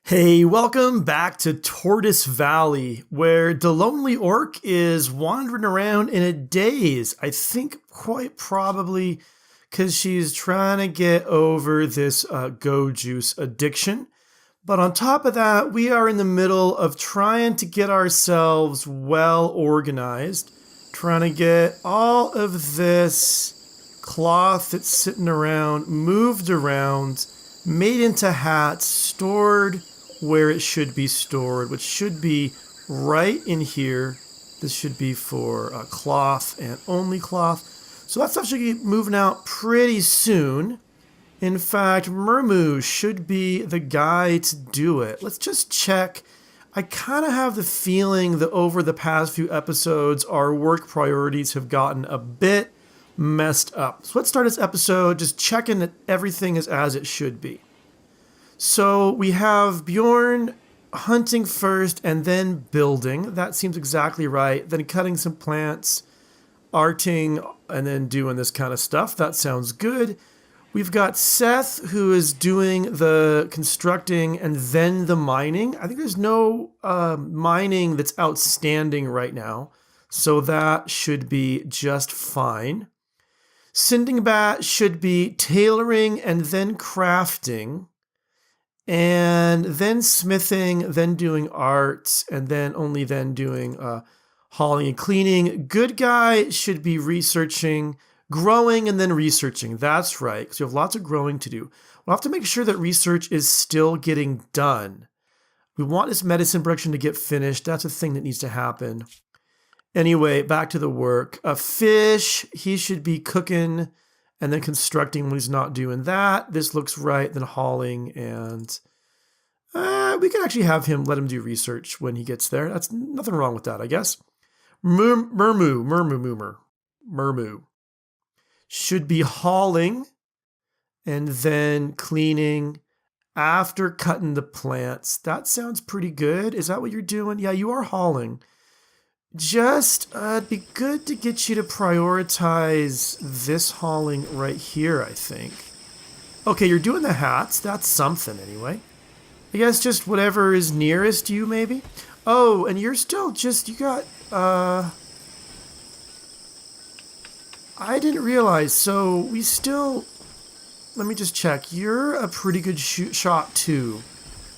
Hey, welcome back to Tortoise Valley, where the Lonely Orc is wandering around in a daze. I think quite probably because she's trying to get over this go juice addiction. But on top of that, we are in the middle of trying to get ourselves well organized, trying to get all of this cloth that's sitting around moved around, made into hats, stored where it should be stored, which should be right in here. This should be for cloth and only cloth. So that stuff should be moving out pretty soon. In fact, Murmu should be the guy to do it. Let's just check. I kind of have the feeling that over the past few episodes, our work priorities have gotten a bit messed up. So let's start this episode just checking that everything is as it should be. So we have Bjorn hunting first and then building. That seems exactly right. Then cutting some plants, arting, and then doing this kind of stuff. That sounds good. We've got Seth, who is doing the constructing and then the mining. I think there's no mining that's outstanding right now, so that should be just fine. Sindingbat should be tailoring and then crafting, and then smithing, then doing art, and then only then doing hauling and cleaning. Good guy should be researching, growing, and then researching. That's right, because you have lots of growing to do. We'll have to make sure that research is still getting done. We want this medicine production to get finished. That's a thing that needs to happen. Anyway, back to the work. Fiish, he should be cooking and then constructing when he's not doing that. This looks right, then hauling, and we can actually have him, let him do research when he gets there. That's nothing wrong with that, I guess. Murmu should be hauling and then cleaning after cutting the plants. That sounds pretty good. Is that what you're doing? Yeah, you are hauling. Just, it'd be good to get you to prioritize this hauling right here, I think. Okay, you're doing the hats. That's something, anyway. I guess just whatever is nearest you, maybe? Oh, and you're still just, you got, I didn't realize, so we still, let me just check. You're a pretty good shot, too.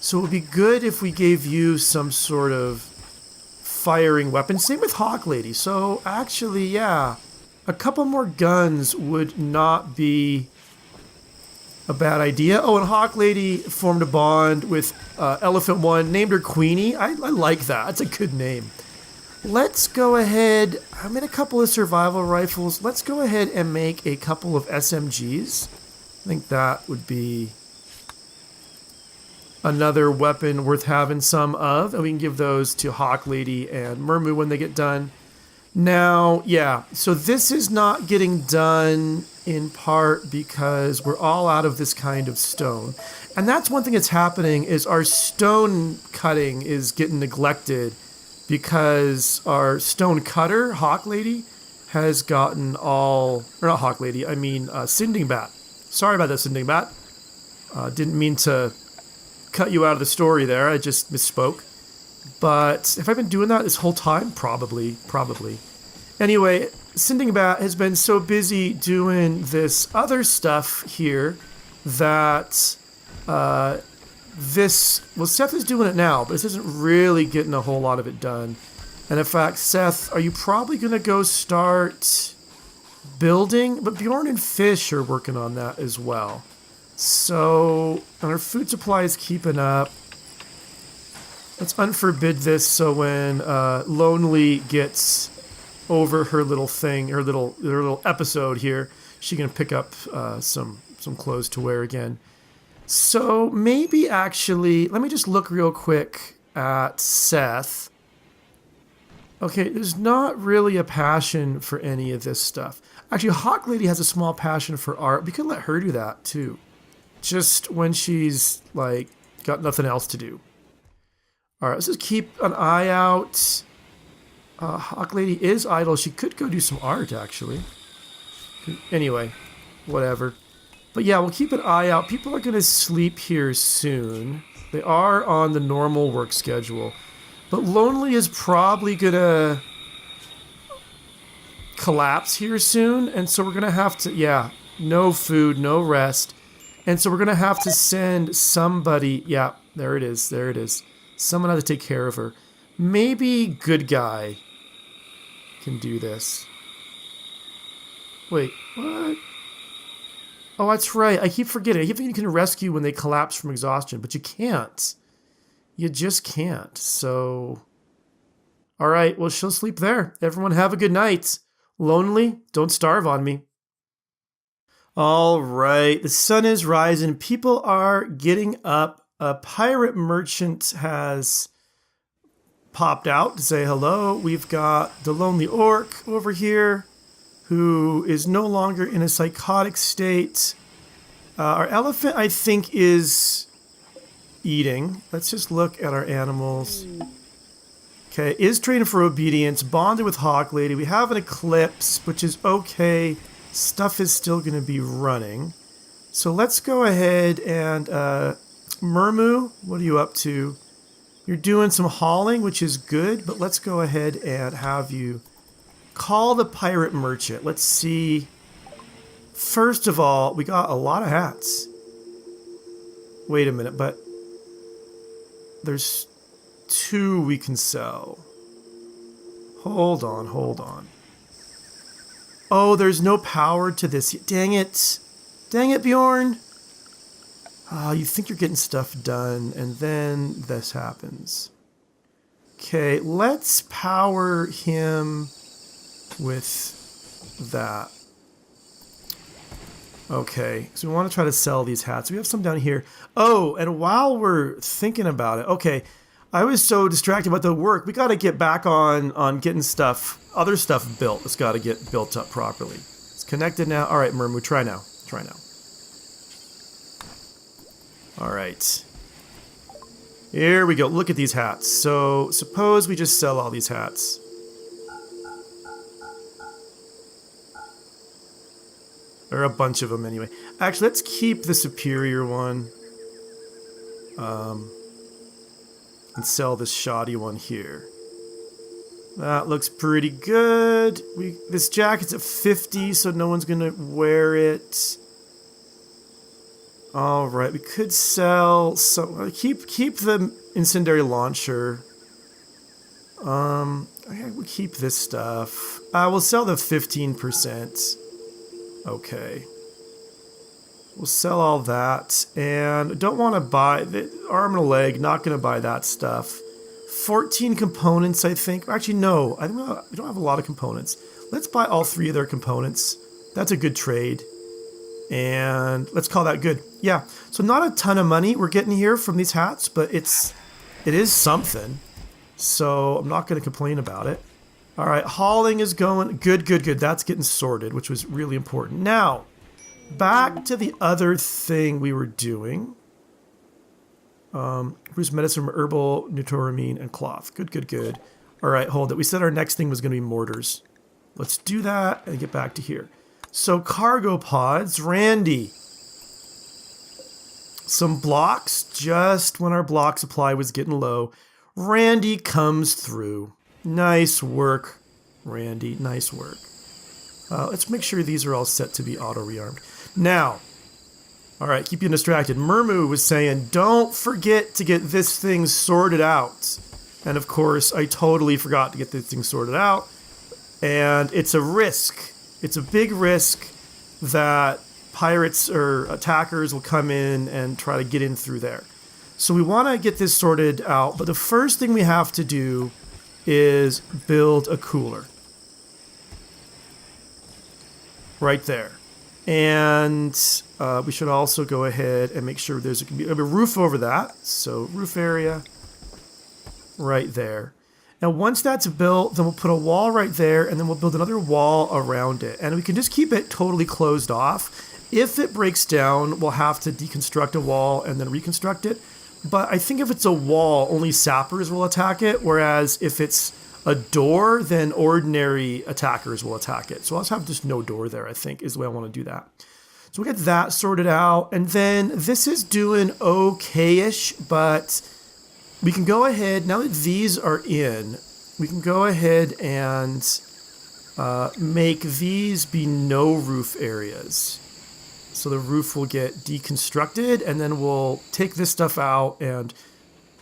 So it would be good if we gave you some sort of firing weapon. Same with Hawklady. So actually, yeah, a couple more guns would not be a bad idea. Oh, and Hawklady formed a bond with Elephant One, named her Queenie. I like that. That's a good name. Let's go ahead. I'm in a couple of survival rifles. Let's go ahead and make a couple of SMGs. I think that would be another weapon worth having some of, and we can give those to Hawklady and Murmu when they get done. Now, yeah, so this is not getting done in part because we're all out of this kind of stone. And that's one thing that's happening is our stone cutting is getting neglected because our stone cutter, Hawklady, has gotten all, or not Hawklady, I mean Sindingbat. Sorry about that, Sindingbat. Didn't mean to cut you out of the story there. I just misspoke. But have I been doing that this whole time? Probably. Anyway, Sindingbat has been so busy doing this other stuff here that Seth is doing it now, but this isn't really getting a whole lot of it done. And in fact, Seth, are you probably going to go start building? But Bjorn and Fiish are working on that as well. So, and our food supply is keeping up. Let's unforbid this so when Lonely gets over her little thing, her little episode here, she can pick up some clothes to wear again. So maybe actually, let me just look real quick at Seth. Okay, there's not really a passion for any of this stuff. Actually, Hawklady has a small passion for art. We could let her do that too. Just when she's, like, got nothing else to do. Alright, let's just keep an eye out. Hawklady is idle. She could go do some art, actually. Anyway, whatever. But yeah, we'll keep an eye out. People are going to sleep here soon. They are on the normal work schedule. But Lonely is probably going to collapse here soon. And so we're going to have to, yeah, no food, no rest. And so we're going to have to send somebody, yeah, there it is, there it is. Someone had to take care of her. Maybe Good Guy can do this. Wait, what? Oh, that's right. I keep forgetting. I keep thinking you can rescue when they collapse from exhaustion, but you can't. You just can't. So, all right. Well, she'll sleep there. Everyone have a good night. Lonely, don't starve on me. All right. The sun is rising. People are getting up. A pirate merchant has popped out to say hello. We've got the Lonely Orc over here, who is no longer in a psychotic state. Our elephant, I think, is eating. Let's just look at our animals. Okay, is trained for obedience, bonded with Hawklady. We have an eclipse, which is okay. Stuff is still going to be running. So let's go ahead and... Murmu, what are you up to? You're doing some hauling, which is good, but let's go ahead and have you call the pirate merchant. Let's see. First of all, we got a lot of hats. Wait a minute, but there's 2 we can sell. Hold on, hold on. Oh, there's no power to this. Dang it. Dang it, Bjorn. Oh, you think you're getting stuff done, and then this happens. Okay, let's power him with that. Okay, so we want to try to sell these hats. We have some down here. Oh, and while we're thinking about it, okay, I was so distracted about the work. We got to get back on getting stuff, other stuff built. It's got to get built up properly. It's connected now. All right, Murmu, try now. Try now. All right. Here we go. Look at these hats. So suppose we just sell all these hats. There are a bunch of them anyway. Actually, let's keep the superior one. And sell this shoddy one here. That looks pretty good. This jacket's at 50, so no one's gonna wear it. All right, we could sell some. Keep the incendiary launcher. Okay, we'll keep this stuff. We'll sell the 15%. Okay. We'll sell all that, and don't want to buy the arm and a leg. Not going to buy that stuff. 14 components, I think. Actually, no. I think we don't have a lot of components. Let's buy all 3 of their components. That's a good trade. And let's call that good. Yeah. So not a ton of money we're getting here from these hats, but it is something. So I'm not going to complain about it. All right. Hauling is going good, good, good. That's getting sorted, which was really important. Now, back to the other thing we were doing. Bruce medicine, herbal, neuroramine, and cloth. Good, good, good. All right, hold it. We said our next thing was going to be mortars. Let's do that and get back to here. So cargo pods, Randy. Some blocks, just when our block supply was getting low. Randy comes through. Nice work, Randy. Nice work. Let's make sure these are all set to be auto-rearmed. Now, all right, keep you distracted. Murmu was saying, don't forget to get this thing sorted out. And of course, I totally forgot to get this thing sorted out. And it's a risk. It's a big risk that pirates or attackers will come in and try to get in through there. So we want to get this sorted out. But the first thing we have to do is build a cooler. Right there. And we should also go ahead and make sure there's a roof over that. So roof area right there. And once that's built, then we'll put a wall right there, and then we'll build another wall around it. And we can just keep it totally closed off. If it breaks down, we'll have to deconstruct a wall and then reconstruct it. But I think if it's a wall, only sappers will attack it, whereas if it's a door, then ordinary attackers will attack it. So I'll just have just no door there, I think, is the way I want to do that. So we'll get that sorted out. And then this is doing okay-ish, but we can go ahead, now that these are in, we can go ahead and make these be no roof areas. So the roof will get deconstructed, and then we'll take this stuff out. And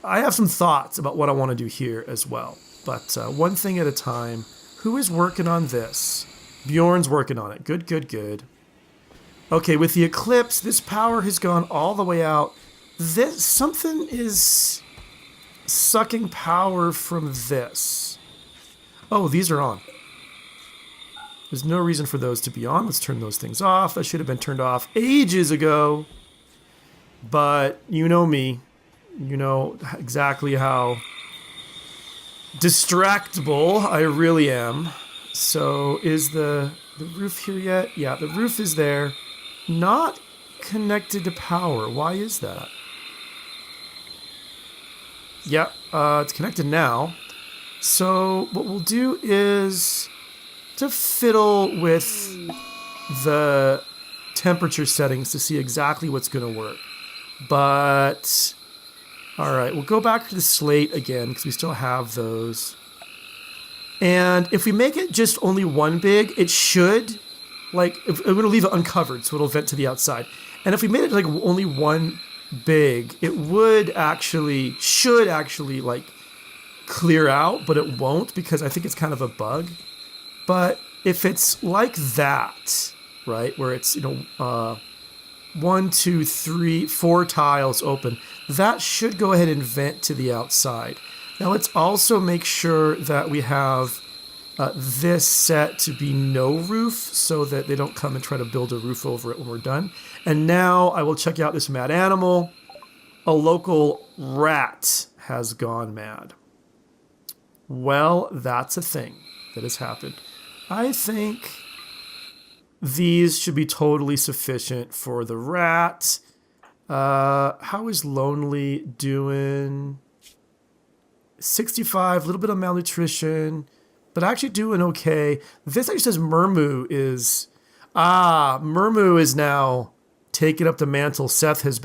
I have some thoughts about what I want to do here as well. But one thing at a time. Who is working on this? Bjorn's working on it. Good, good, good. Okay, with the eclipse, this power has gone all the way out. Something is sucking power from this. Oh, these are on. There's no reason for those to be on. Let's turn those things off. That should have been turned off ages ago. But you know me. You know exactly how distractible I really am. So is the roof here yet? Yeah, the roof is there. Not connected to power. Why is that? Yeah, it's connected now. So what we'll do is to fiddle with the temperature settings to see exactly what's going to work. But all right, we'll go back to the slate again because we still have those. And if we make it just only one big, it should, like, we're going to leave it uncovered so it'll vent to the outside. And if we made it like only one big, it should actually like clear out, but it won't because I think it's kind of a bug. But if it's like that, right, where it's, 1, 2, 3, 4 tiles open, that should go ahead and vent to the outside. Now let's also make sure that we have this set to be no roof so that they don't come and try to build a roof over it when we're done. And now I will check out this mad animal. A local rat has gone mad. Well, that's a thing that has happened. I think these should be totally sufficient for the rat. How is Lonely doing? 65, a little bit of malnutrition, but actually doing okay. This actually says Murmu is now taking up the mantle Seth has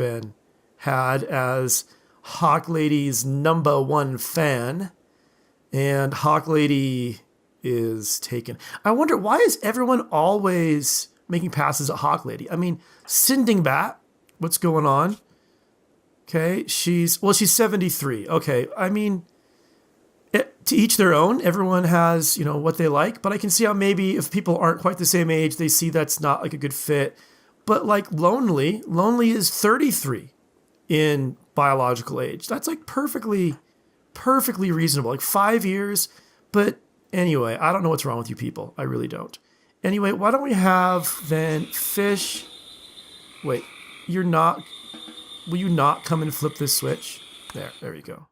had as Hawklady's #1 fan. And Hawklady is taken. I wonder, why is everyone always making passes at Hawklady? I mean, Sindingbat, what's going on? Okay, she's 73. Okay, I mean, to each their own. Everyone has, what they like. But I can see how maybe if people aren't quite the same age, they see that's not like a good fit. But like Lonely is 33 in biological age. That's like perfectly reasonable. Like 5 years. But anyway, I don't know what's wrong with you people. I really don't. Anyway, why don't we have then Fiish? Wait, will you not come and flip this switch? There you go.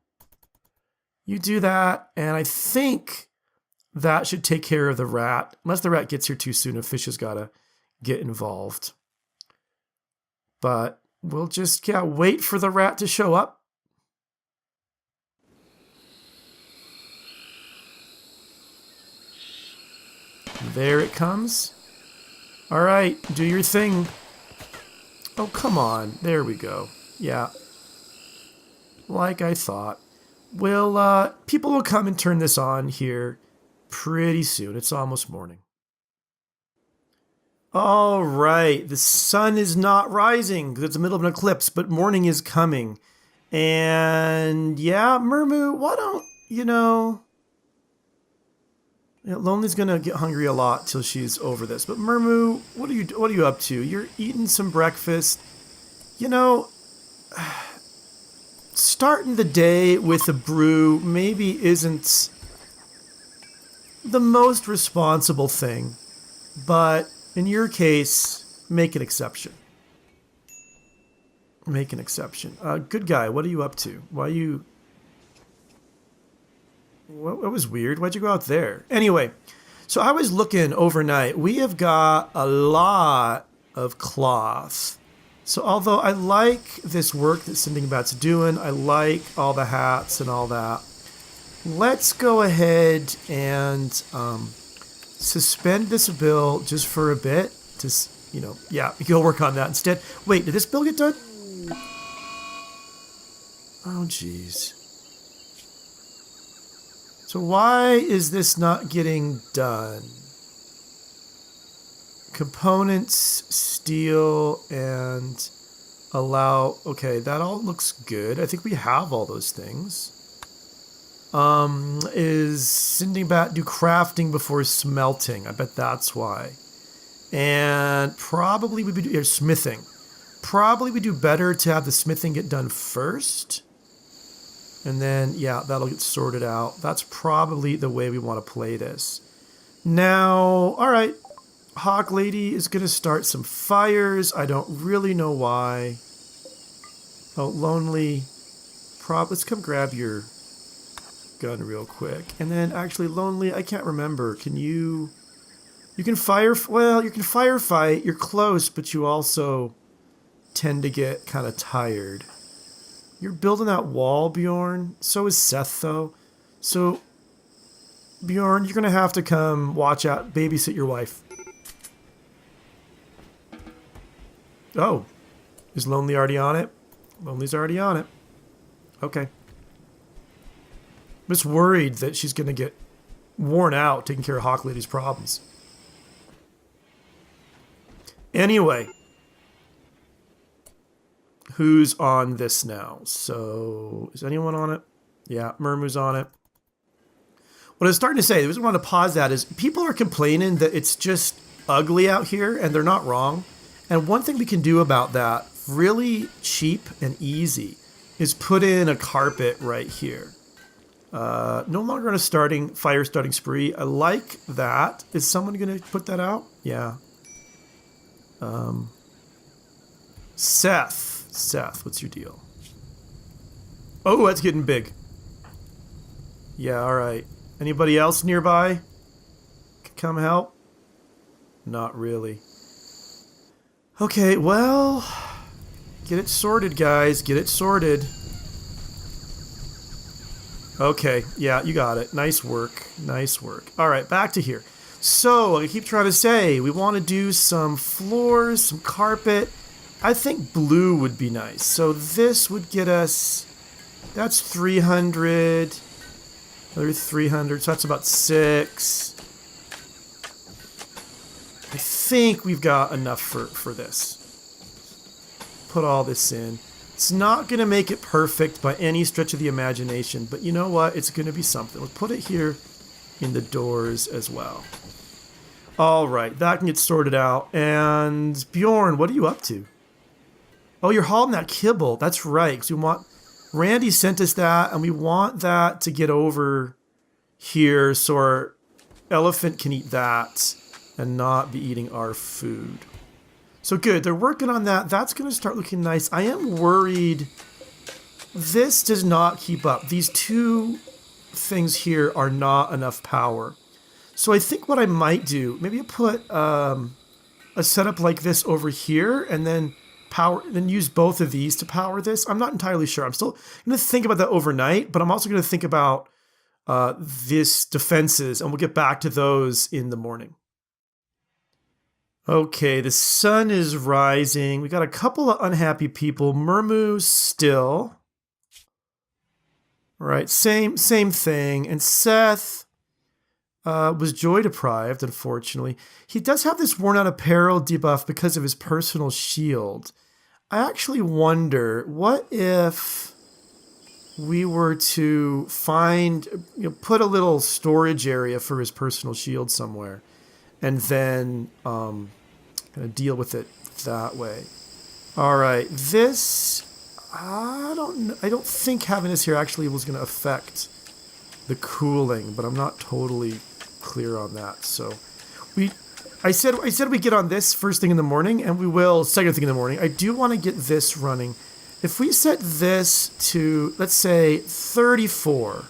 You do that, and I think that should take care of the rat. Unless the rat gets here too soon, and Fiish has got to get involved. But we'll just wait for the rat to show up. There it comes. All right, do your thing. Oh, come on. There we go. Yeah. Like I thought. People will come and turn this on here pretty soon. It's almost morning. All right. The sun is not rising because it's the middle of an eclipse, but morning is coming. And yeah, Murmu, why don't, Lonely's gonna get hungry a lot till she's over this. But Murmu, what are you up to? You're eating some breakfast. Starting the day with a brew maybe isn't the most responsible thing, but in your case, make an exception. Make an exception. Good guy, what are you up to? What was weird? Why'd you go out there? Anyway, so I was looking overnight. We have got a lot of cloth. So although I like this work that Sindingbat's doing, I like all the hats and all that, let's go ahead and suspend this bill just for a bit to, you know, yeah, you'll work on that instead. Wait, did this bill get done? Oh, jeez. So why is this not getting done? Components, steel, and allow... Okay, that all looks good. I think we have all those things. Is Sindingbat do crafting before smelting? I bet that's why. And probably we do smithing. Probably we do better to have the smithing get done first. And then, yeah, that'll get sorted out. That's probably the way we want to play this. Now, all right. Hawklady is going to start some fires. I don't really know why. Oh, Lonely. Let's come grab your gun real quick. And then, actually, Lonely, I can't remember. Can you... You can well, you can firefight. You're close, but you also tend to get kind of tired. You're building that wall, Bjorn. So is Seth, though. So, Bjorn, you're going to have to come watch out, babysit your wife. Oh, is Lonely already on it? Lonely's already on it. Okay. I'm just worried that she's going to get worn out taking care of Hawklady's problems. Anyway. Who's on this now? So, is anyone on it? Yeah, Murmu's on it. What I was starting to say, the reason I want to pause that is people are complaining that it's just ugly out here, and they're not wrong. And one thing we can do about that, really cheap and easy, is put in a carpet right here. No longer on a fire starting spree. I like that. Is someone going to put that out? Yeah. Seth, what's your deal? Oh, that's getting big. Yeah, all right. Anybody else nearby? Come help? Not really. Okay, well, get it sorted, guys. Get it sorted. Okay, yeah, you got it. Nice work. Nice work. All right, back to here. So, I keep trying to say, we want to do some floors, some carpet. I think blue would be nice. So this would get us, that's 300, another 300, so that's about 6. I think we've got enough for this. Put all this in. It's not going to make it perfect by any stretch of the imagination, but you know what? It's going to be something. We'll put it here in the doors as well. All right, that can get sorted out. And Bjorn, what are you up to? Oh, you're hauling that kibble. That's right. Because we want... Randy sent us that, and we want that to get over here so our elephant can eat that and not be eating our food. So good. They're working on that. That's going to start looking nice. I am worried this does not keep up. These two things here are not enough power. So I think what I might do, maybe I put a setup like this over here and then use both of these to power this. I'm not entirely sure. I'm still going to think about that overnight, but I'm also going to think about this defenses, and we'll get back to those in the morning. Okay, the sun is rising. We got a couple of unhappy people. Murmu still. Right, same thing. And Seth was joy deprived, unfortunately. He does have this worn out apparel debuff because of his personal shield. I actually wonder, what if we were to find, put a little storage area for his personal shield somewhere, and then kind of deal with it that way. All right, this, I don't think having this here actually was going to affect the cooling, but I'm not totally clear on that. So I said we get on this first thing in the morning, and we will second thing in the morning. I do want to get this running. If we set this to, let's say, 34,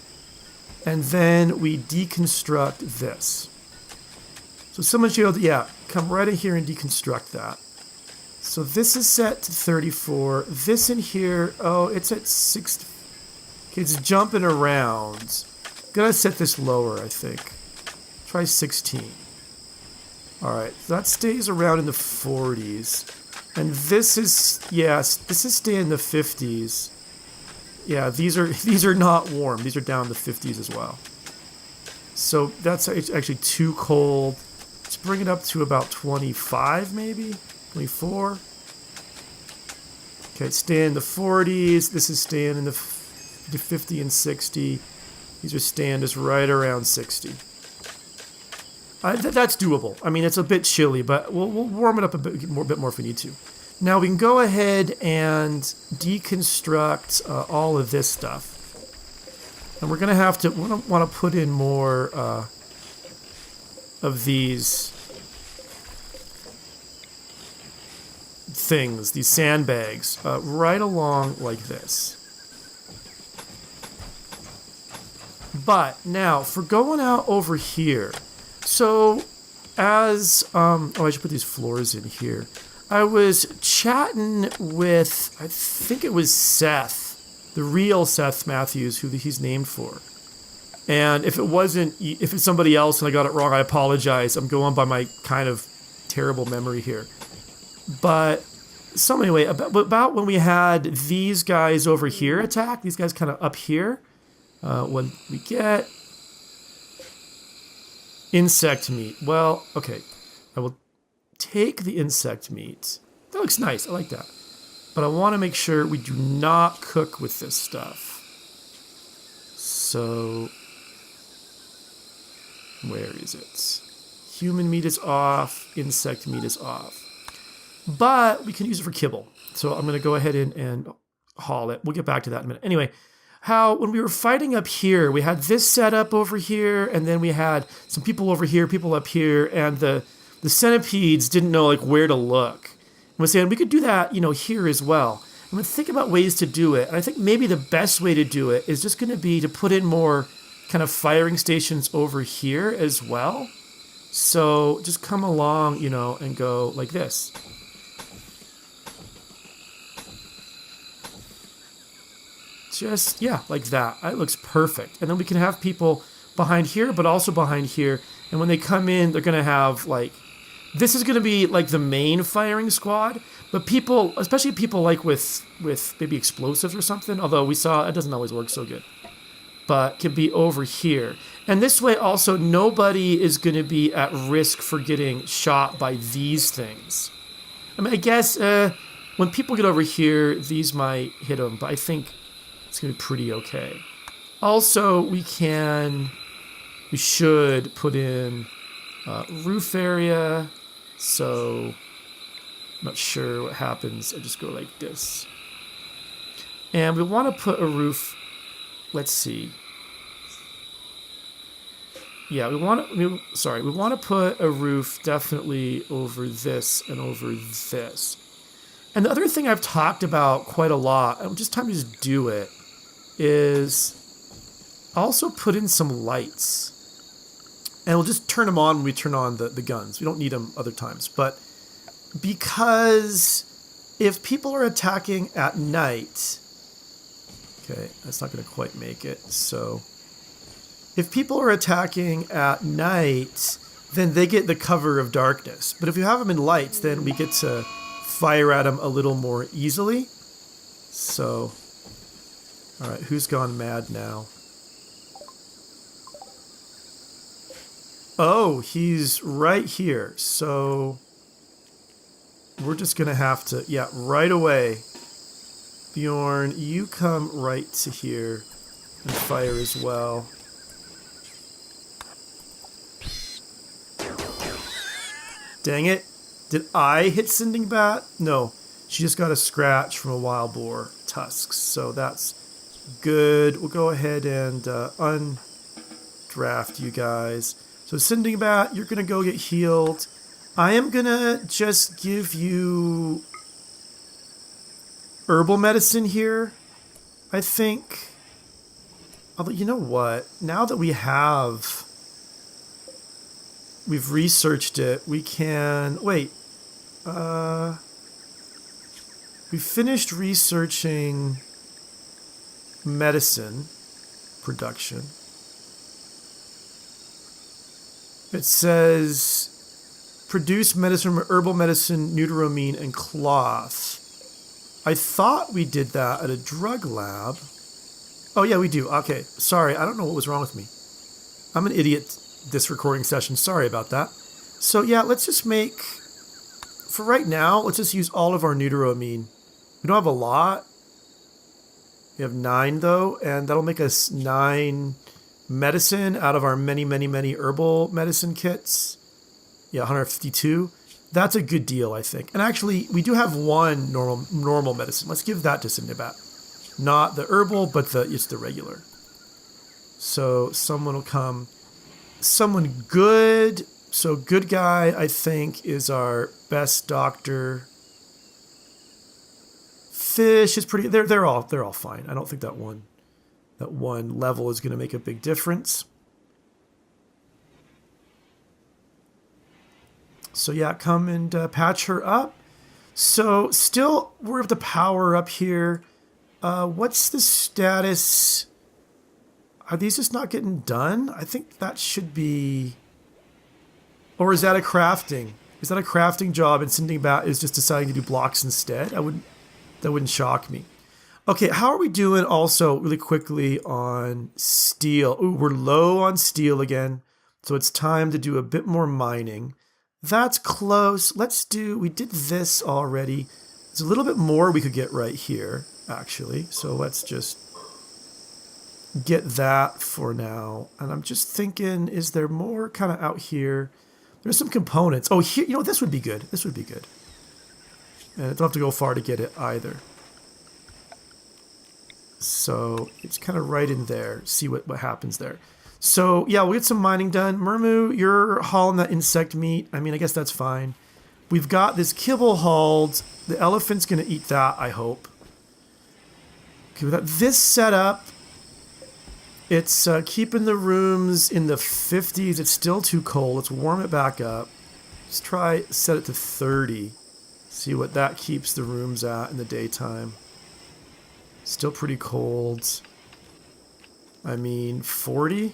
and then we deconstruct this. So someone should, yeah, come right in here and deconstruct that. So this is set to 34. This in here, oh, it's at 60. Okay, it's jumping around. Gotta set this lower, I think. Try 16. Alright, so that stays around in the 40s. And this is, yes, this is staying in the 50s. Yeah, these are not warm. These are down in the 50s as well. So that's actually too cold. Let's bring it up to about 25 maybe? 24? Okay, staying in the 40s. This is staying in the 50 and 60. These are staying just right around 60. That's doable. I mean, it's a bit chilly, but we'll warm it up a bit more if we need to. Now we can go ahead and deconstruct all of this stuff. And we're going to have to want to put in more of these things, these sandbags, right along like this. But now, for going out over here, so as, I should put these floors in here. I was chatting with, I think it was Seth, the real Seth Matthews, who he's named for. And if it's somebody else and I got it wrong, I apologize. I'm going by my kind of terrible memory here. But, so anyway, about when we had these guys over here attack, these guys kind of up here, when we get insect meat. Well, okay, I will take the insect meat. That looks nice, I like that. But I want to make sure we do not cook with this stuff. So, where is it? Human meat is off, insect meat is off. But we can use it for kibble. So I'm going to go ahead and haul it. We'll get back to that in a minute. Anyway, how when we were fighting up here, we had this set up over here, and then we had some people over here, people up here, and the centipedes didn't know like where to look. And we're saying we could do that, here as well. I'm going to think about ways to do it. And I think maybe the best way to do it is just going to be to put in more kind of firing stations over here as well. So just come along, and go like this. Just, yeah, like that. It looks perfect. And then we can have people behind here, but also behind here. And when they come in, they're going to have, this is going to be, the main firing squad. But people, especially people, with maybe explosives or something, although we saw it doesn't always work so good, but can be over here. And this way, also, nobody is going to be at risk for getting shot by these things. I mean, I guess when people get over here, these might hit them, but I think it's going to be pretty okay. Also, we should put in roof area. So, I'm not sure what happens. I just go like this. And we want to put a roof, let's see. Yeah, we want to put a roof definitely over this and over this. And the other thing I've talked about quite a lot, and just time to just do it, is also put in some lights. And we'll just turn them on when we turn on the guns. We don't need them other times. But because if people are attacking at night, okay, that's not going to quite make it. So if people are attacking at night, then they get the cover of darkness. But if you have them in lights, then we get to fire at them a little more easily. So, all right, who's gone mad now? Oh, he's right here. So we're just going to have to, yeah, right away. Bjorn, you come right to here and fire as well. Dang it. Did I hit Sindingbat? No. She just got a scratch from a wild boar tusks. So that's good. We'll go ahead and undraft you guys. So Sindingbat, you're going to go get healed. I am going to just give you herbal medicine here, I think. Although, you know what? Now that we've researched it, we can... Wait. We finished researching medicine production. It says produce medicine, herbal medicine, neuteramine, and cloth. I thought we did that at a drug lab. Oh, yeah, we do. Okay, sorry. I don't know what was wrong with me. I'm an idiot this recording session. Sorry about that. So, yeah, let's just make... For right now, let's just use all of our neuteramine. We don't have a lot. We have 9, though, and that'll make us 9 medicine out of our many, many, many herbal medicine kits. Yeah, 152. That's a good deal, I think. And actually, we do have 1 normal medicine. Let's give that to Sindingbat. Not the herbal, but it's the regular. So someone will come. Someone good. So good guy, I think, is our best doctor. Fiish is pretty. They're all fine. I don't think that one level is going to make a big difference. So yeah, come and patch her up. So still, we're at the power up here. What's the status? Are these just not getting done? I think that should be... Or is that a crafting? Is that a crafting job and Sindingbat is just deciding to do blocks instead? That wouldn't shock me. Okay, how are we doing also really quickly on steel? Ooh, we're low on steel again. So it's time to do a bit more mining. That's close. We did this already. There's a little bit more we could get right here, actually. So let's just get that for now. And I'm just thinking, is there more kind of out here? There's some components. Oh, here, this would be good. This would be good. And I don't have to go far to get it either. So it's kind of right in there. See what happens there. So yeah, we'll get some mining done. Murmu, you're hauling that insect meat. I mean, I guess that's fine. We've got this kibble hauled. The elephant's going to eat that, I hope. Okay, we got this set up. It's keeping the rooms in the 50s. It's still too cold. Let's warm it back up. Let's try set it to 30. See what that keeps the rooms at in the daytime. Still pretty cold. I mean, 40?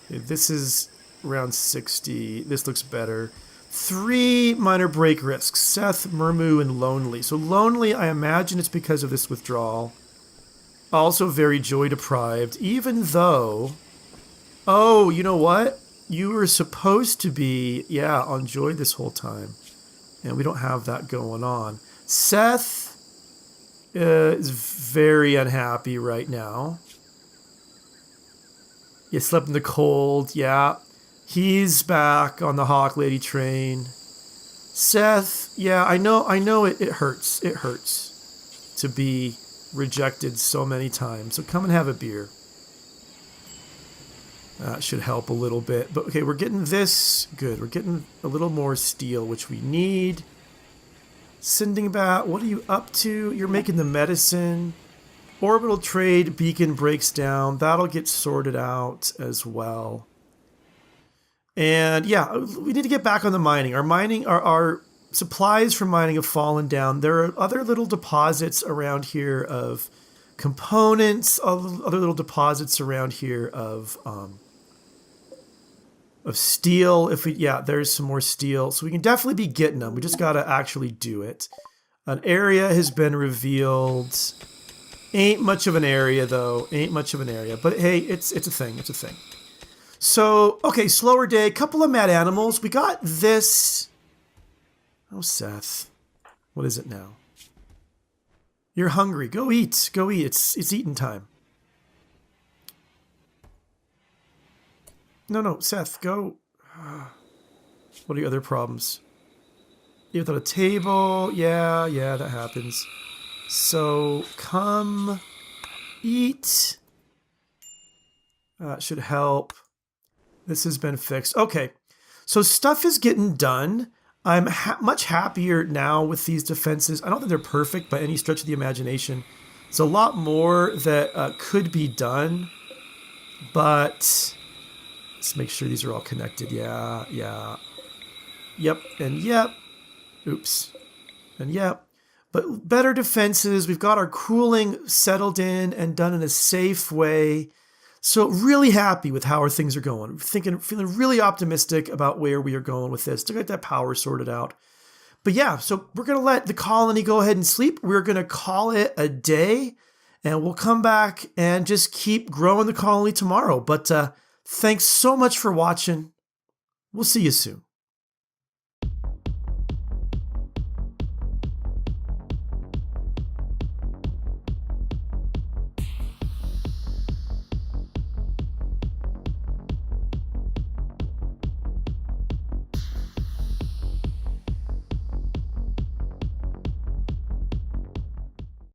Okay, this is around 60. This looks better. 3 minor break risks. Seth, Murmu, and Lonely. So Lonely, I imagine it's because of this withdrawal. Also very joy deprived, even though... Oh, you know what? You were supposed to be, on joy this whole time. And we don't have that going on. Seth is very unhappy right now. He slept in the cold, yeah. He's back on the Hawklady train. Seth, I know it hurts. It hurts to be rejected so many times. So come and have a beer. That should help a little bit. But okay, we're getting this. Good. We're getting a little more steel, which we need. Sindingbat, what are you up to? You're making the medicine. Orbital trade beacon breaks down. That'll get sorted out as well. And yeah, we need to get back on the mining. Our supplies for mining have fallen down. There are other little deposits around here of components, other little deposits around here of steel. There's some more steel. So we can definitely be getting them. We just got to actually do it. An area has been revealed. Ain't much of an area, though. Ain't much of an area. But hey, it's a thing. It's a thing. So, okay, slower day. Couple of mad animals. We got this. Oh, Seth. What is it now? You're hungry. Go eat. Go eat. It's eating time. No, Seth, go. What are your other problems? You without a table. Yeah, that happens. So, come eat. That should help. This has been fixed. Okay, so stuff is getting done. I'm much happier now with these defenses. I don't think they're perfect by any stretch of the imagination. There's a lot more that could be done, but let's make sure these are all connected. Yeah. Yep, and yep. Oops. And yep. But better defenses. We've got our cooling settled in and done in a safe way. So really happy with how our things are going. Feeling really optimistic about where we are going with this to get that power sorted out. But yeah, so we're going to let the colony go ahead and sleep. We're going to call it a day, and we'll come back and just keep growing the colony tomorrow. But thanks so much for watching. We'll see you soon.